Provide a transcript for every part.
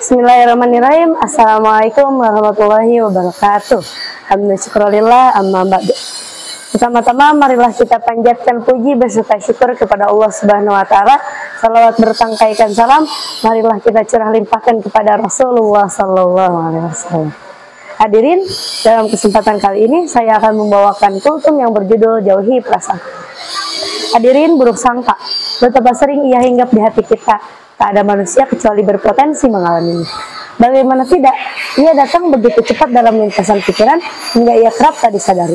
Bismillahirrahmanirrahim. Assalamualaikum warahmatullahi wabarakatuh. Alhamdulillah, amma ba'du. Pertama-tama marilah kita panjatkan puji beserta syukur kepada Allah Subhanahu wa taala. Salawat bertangkaikan salam marilah kita curah limpahkan kepada Rasulullah sallallahu alaihi wasallam. Hadirin, dalam kesempatan kali ini saya akan membawakan kultum yang berjudul Jauhi Prasangka. Hadirin, buruk sangka betapa sering ia hinggap di hati kita. Tak ada manusia kecuali berpotensi mengalaminya. Bagaimana tidak, ia datang begitu cepat dalam lintasan pikiran hingga ia kerap tak disadari.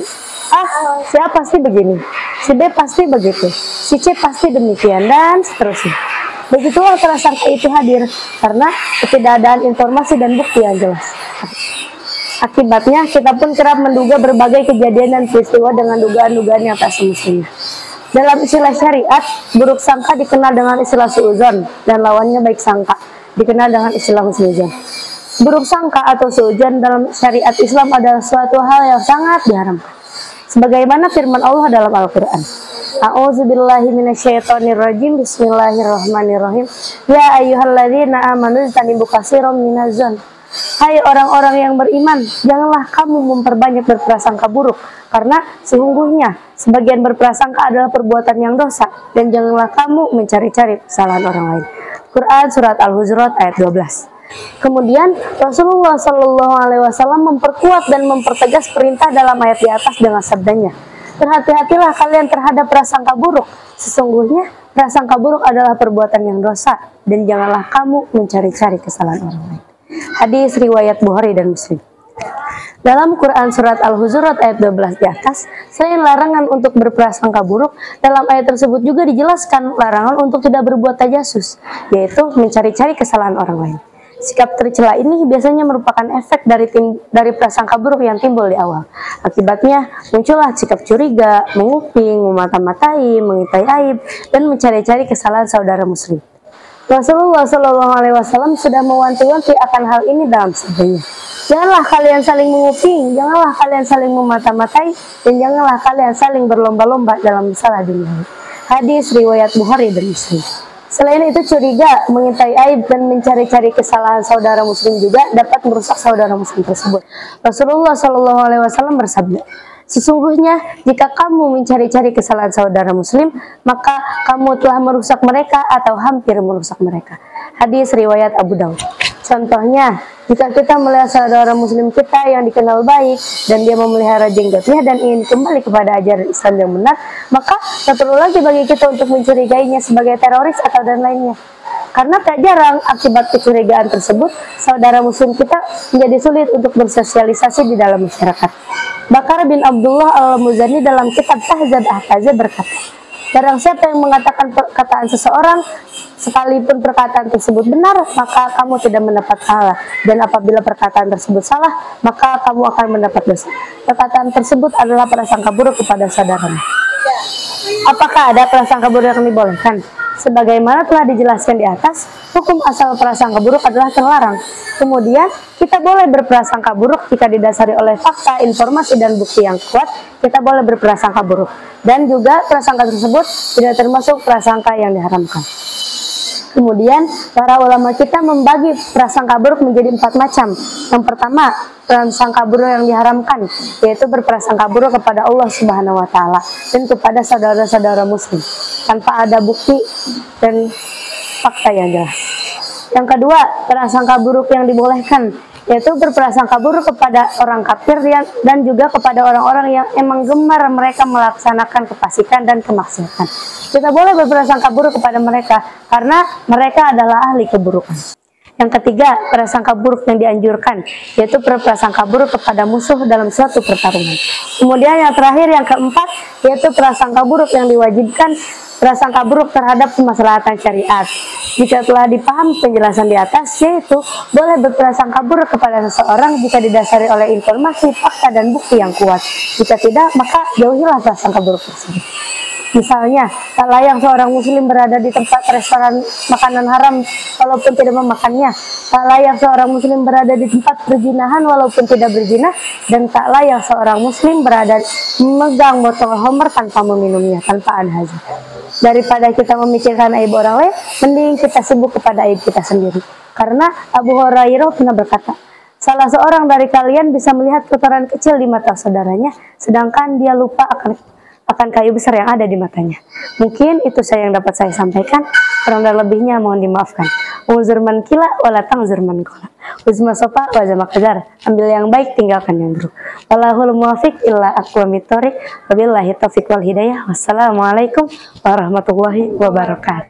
Si A pasti begini, si B pasti begitu, si C pasti demikian, dan seterusnya. Begitulah prasangka itu hadir karena ketidakadaan informasi dan bukti yang jelas. Akibatnya kita pun kerap menduga berbagai kejadian dan peristiwa dengan dugaan-dugaan yang tak semestinya. Dalam istilah syariat, buruk sangka dikenal dengan istilah suudzon dan lawannya baik sangka dikenal dengan istilah husnuzon. Buruk sangka atau suudzon dalam syariat Islam adalah suatu hal yang sangat diharamkan. Sebagaimana firman Allah dalam Al-Qur'an. A'udzubillahi minasyaitonirrajim. Bismillahirrahmanirrahim. Ya ayyuhalladzina amanu ijtanibu katsiran minaz-dzann. Hai orang-orang yang beriman, janganlah kamu memperbanyak berprasangka buruk, karena sesungguhnya sebagian berprasangka adalah perbuatan yang dosa, dan janganlah kamu mencari-cari kesalahan orang lain. Quran Surat Al-Hujurat ayat 12. Kemudian Rasulullah Shallallahu Alaihi Wasallam memperkuat dan mempertegas perintah dalam ayat di atas dengan sabdanya, berhati-hatilah kalian terhadap prasangka buruk, sesungguhnya prasangka buruk adalah perbuatan yang dosa, dan janganlah kamu mencari-cari kesalahan orang lain. Hadis riwayat Bukhari dan Muslim. Dalam Quran Surat Al-Hujurat ayat 12 di atas, selain larangan untuk berprasangka buruk, dalam ayat tersebut juga dijelaskan larangan untuk tidak berbuat tajasus, yaitu mencari-cari kesalahan orang lain. Sikap tercela ini biasanya merupakan efek dari prasangka buruk yang timbul di awal. Akibatnya muncullah sikap curiga, menguping, memata-matai, mengintai aib, dan mencari-cari kesalahan saudara muslim. Rasulullah Shallallahu Alaihi Wasallam sudah mewanti-wanti akan hal ini dalam sabdanya. Janganlah kalian saling menguping, janganlah kalian saling memata-matai, dan janganlah kalian saling berlomba-lomba dalam masalah dunia. Hadis riwayat Bukhari dan Muslim. Selain itu, curiga, mengintai aib, dan mencari-cari kesalahan saudara muslim juga dapat merusak saudara muslim tersebut. Rasulullah Shallallahu Alaihi Wasallam bersabda, sesungguhnya jika kamu mencari-cari kesalahan saudara muslim, maka kamu telah merusak mereka atau hampir merusak mereka. Hadis riwayat Abu Daud. Contohnya, jika kita melihat saudara muslim kita yang dikenal baik dan dia memelihara jenggotnya dan ingin kembali kepada ajaran Islam yang benar, maka tak perlu lagi bagi kita untuk mencurigainya sebagai teroris atau dan lainnya. Karena tak jarang akibat kecurigaan tersebut, saudara muslim kita menjadi sulit untuk bersosialisasi di dalam masyarakat. Bakar bin Abdullah Al-Muzani dalam kitab Tahzib Ahtaza berkata, barang siapa yang mengatakan perkataan seseorang, sekalipun perkataan tersebut benar, maka kamu tidak mendapat pahala. Dan apabila perkataan tersebut salah, maka kamu akan mendapat dosa. Perkataan tersebut adalah prasangka buruk kepada saudaramu. Apakah ada prasangka buruk yang dibolehkan? Sebagaimana telah dijelaskan di atas, hukum asal prasangka buruk adalah terlarang. Kemudian, kita boleh berprasangka buruk jika didasari oleh fakta, informasi, dan bukti yang kuat. Kita boleh berprasangka buruk. Dan juga prasangka tersebut tidak termasuk prasangka yang diharamkan. Kemudian, para ulama kita membagi prasangka buruk menjadi 4 macam. Yang pertama, prasangka buruk yang diharamkan, yaitu berprasangka buruk kepada Allah Subhanahu wa taala dan kepada saudara-saudara muslim tanpa ada bukti dan fakta yang jelas. Yang kedua, prasangka buruk yang dibolehkan, yaitu berprasangka buruk kepada orang kafir dan juga kepada orang-orang yang emang gemar mereka melaksanakan kefasikan dan kemaksiatan. Kita boleh berprasangka buruk kepada mereka karena mereka adalah ahli keburukan. Yang ketiga, prasangka buruk yang dianjurkan, yaitu berprasangka buruk kepada musuh dalam suatu pertarungan. Kemudian yang terakhir, yang keempat, yaitu prasangka buruk yang diwajibkan, prasangka buruk terhadap kemaslahatan syariat. Jika telah dipahami penjelasan di atas, yaitu boleh berprasangka buruk kepada seseorang jika didasari oleh informasi, fakta, dan bukti yang kuat. Jika tidak, maka jauhilah prasangka buruk tersebut. Misalnya, tak layak seorang muslim berada di tempat restoran makanan haram walaupun tidak memakannya. Tak layak seorang muslim berada di tempat perzinahan walaupun tidak berzina. Dan tak layak seorang muslim berada memegang botol homer tanpa meminumnya, tanpa ada hajat. Daripada kita memikirkan aib orang lain, mending kita sibuk kepada aib kita sendiri. Karena Abu Hurairah pernah berkata, salah seorang dari kalian bisa melihat kotoran kecil di mata saudaranya, sedangkan dia lupa akan kayu besar yang ada di matanya. Mungkin itu saya yang dapat saya sampaikan. Kurang dan lebihnya mohon dimaafkan. Uzur man kila wala tangzur man kola. Uzma sofa wa jamak kejar. Ambil yang baik, tinggalkan yang buruk. Walahul muwafiq illa aqwamit thoriq. Wabillahi taufiq wal hidayah. Wassalamualaikum warahmatullahi wabarakatuh.